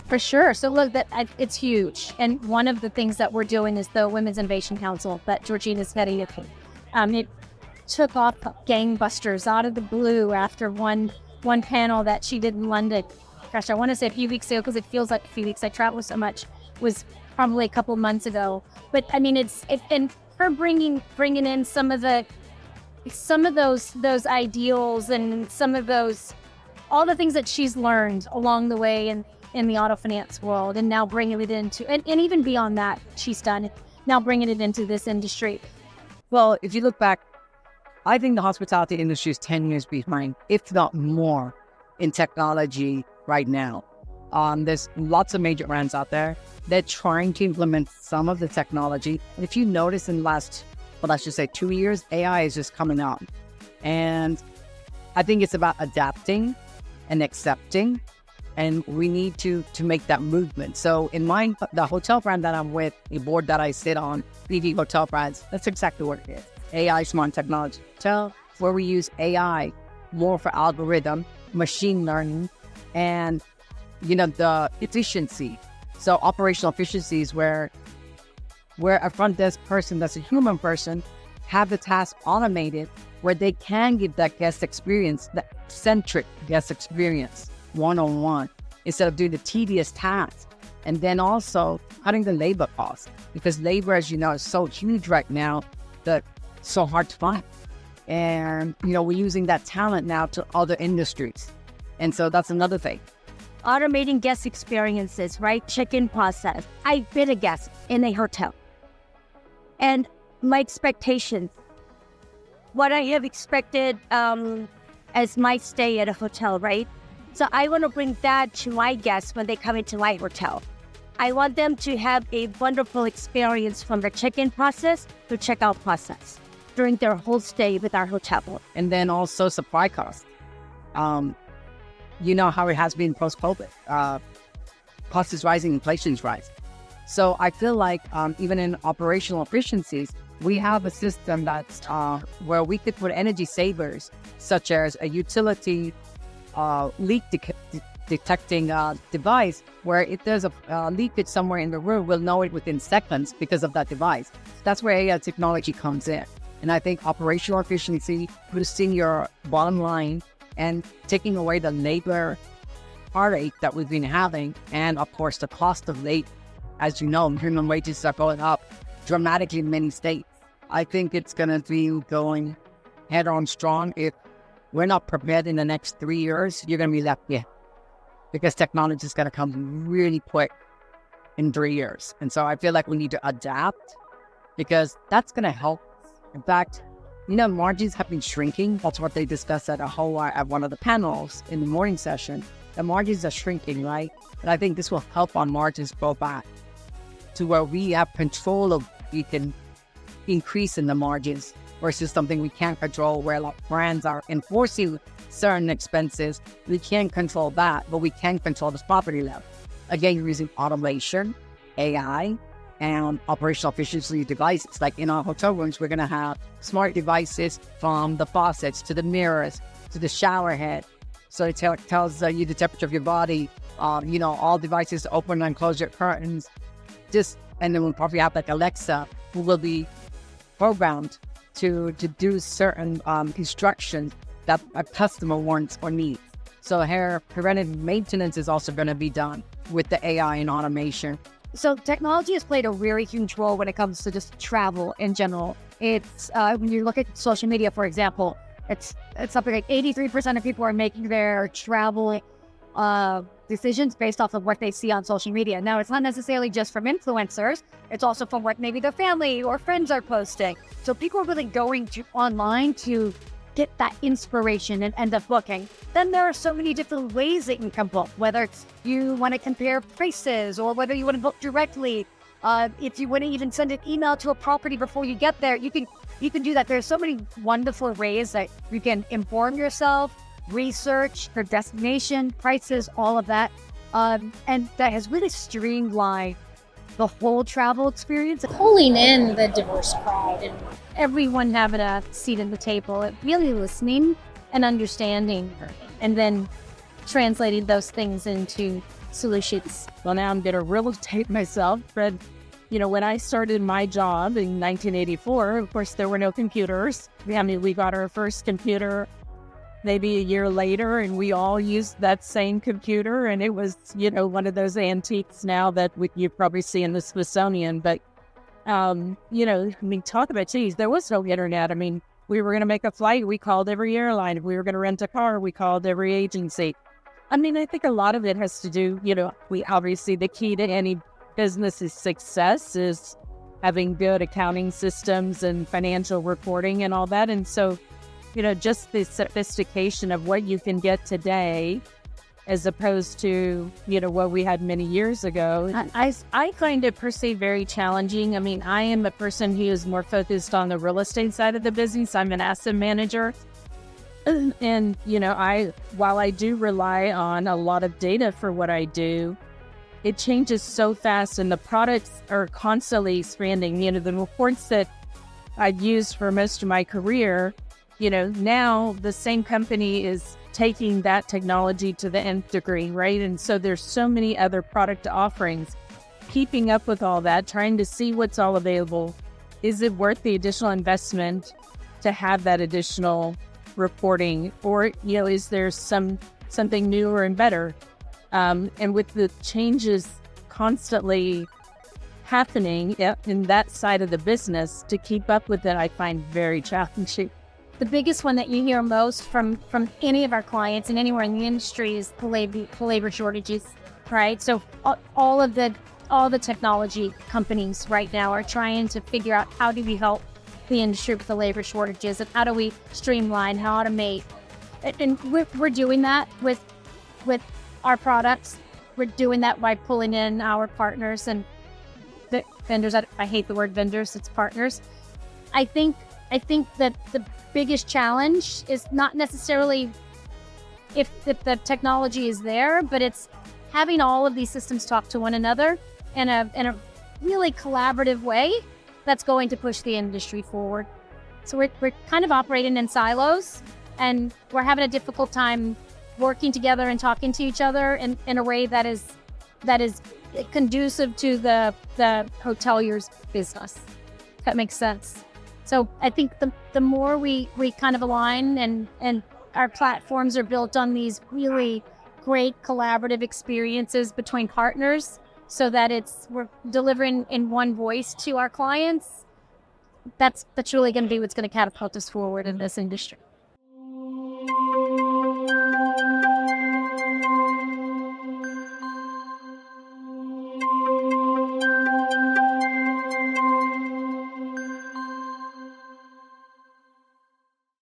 For sure. So look, it's huge. And one of the things that we're doing is the Women's Innovation Council that Georgina's heading it. It took off gangbusters out of the blue after one panel that she did in London. Gosh, I want to say a few weeks ago because it feels like a few weeks. I travel so much. Was probably a couple months ago. But I mean, it's and her bringing in some of those ideals and some of those all the things that she's learned along the way in the auto finance world, and now bringing it into and even beyond that she's done now bringing it into this industry. Well, if you look back, I think the hospitality industry is 10 years behind, if not more, in technology right now. There's lots of major brands out there. They're trying to implement some of the technology. And if you notice in the last, well, let's just say 2 years, AI is just coming out. And I think it's about adapting and accepting. And we need to make that movement. So in the hotel brand that I'm with, the board that I sit on, BV Hotel Brands, that's exactly what it is. AI Smart Technology Hotel, where we use AI more for algorithm, machine learning, and the efficiency. So operational efficiencies where a front desk person that's a human person have the task automated where they can give that guest experience, that centric guest experience one-on-one instead of doing the tedious task. And then also cutting the labor costs, because labor, as you know, is so huge right now that it's so hard to find. And, we're using that talent now to other industries. And so that's another thing. Automating guest experiences, right? Check-in process. I've been a guest in a hotel. And my expectations, what I have expected as my stay at a hotel, right? So I want to bring that to my guests when they come into my hotel. I want them to have a wonderful experience from the check-in process to check-out process during their whole stay with our hotel. And then also supply costs. You know how it has been post-COVID. Cost is rising, inflation is rising. So I feel like even in operational efficiencies, we have a system that's where we could put energy savers, such as a utility leak detecting device, where if there's a leakage somewhere in the room, we'll know it within seconds because of that device. That's where AI technology comes in. And I think operational efficiency, boosting your bottom line, and taking away the labor heartache that we've been having, and of course the cost of labor. As you know, minimum wages are going up dramatically in many states. I think it's going to be going head on strong. If we're not prepared in the next 3 years, you're going to be left behind, because technology is going to come really quick in 3 years. And so I feel like we need to adapt, because that's going to help. In fact, margins have been shrinking. That's what they discussed at one of the panels in the morning session. The margins are shrinking, right? And I think this will help on margins go back to where we have control of, we can increase in the margins versus something we can't control, where brands are enforcing certain expenses. We can't control that, but we can control the property level. Again, you're using automation, AI, and operational efficiency devices. Like in our hotel rooms, we're going to have smart devices from the faucets to the mirrors to the shower head. So it tells you the temperature of your body, all devices open and close your curtains. And then we'll probably have like Alexa, who will be programmed to do certain instructions that a customer wants or needs. So her preventive maintenance is also going to be done with the AI and automation. So technology has played a really huge role when it comes to just travel in general. It's when you look at social media, for example, it's something like 83% of people are making their travel decisions based off of what they see on social media. Now, it's not necessarily just from influencers. It's also from what maybe their family or friends are posting. So people are really going to online to get that inspiration and end up booking. Then there are so many different ways that you can book, whether it's you want to compare prices or whether you want to book directly. If you want to even send an email to a property before you get there, you can do that. There's so many wonderful ways that you can inform yourself, research your destination, prices, all of that. And that has really streamlined the whole travel experience. Pulling in the diverse crowd and everyone having a seat at the table, really listening and understanding, and then translating those things into solutions? Well, now I'm going to real estate myself, but when I started my job in 1984, of course, there were no computers. I mean, we got our first computer maybe a year later, and we all used that same computer. And it was, one of those antiques now that you probably see in the Smithsonian. But, talk about, geez, there was no internet. I mean, we were going to make a flight. We called every airline. If we were going to rent a car, we called every agency. I mean, I think a lot of it has to do, we obviously, the key to any business's success is having good accounting systems and financial reporting and all that. And so, just the sophistication of what you can get today as opposed to, what we had many years ago. I find it per se very challenging. I mean, I am a person who is more focused on the real estate side of the business. I'm an asset manager. And, while I do rely on a lot of data for what I do, it changes so fast and the products are constantly expanding. The reports that I've used for most of my career, now the same company is taking that technology to the nth degree, right? And so there's so many other product offerings. Keeping up with all that, trying to see what's all available. Is it worth the additional investment to have that additional reporting? Or, is there something newer and better? And with the changes constantly happening in that side of the business, to keep up with it, I find very challenging. The biggest one that you hear most from any of our clients and anywhere in the industry is the labor shortages, right? So all the technology companies right now are trying to figure out how do we help the industry with the labor shortages and how do we streamline, how automate. And we're doing that with our products. We're doing that by pulling in our partners and the vendors. I hate the word vendors, it's partners. I think that the biggest challenge is not necessarily if the technology is there, but it's having all of these systems talk to one another in a really collaborative way that's going to push the industry forward. So we're kind of operating in silos, and we're having a difficult time working together and talking to each other in a way that is conducive to the hotelier's business. If that makes sense. So I think the more we kind of align and our platforms are built on these really great collaborative experiences between partners so that we're delivering in one voice to our clients, that's really going to be what's going to catapult us forward in this industry.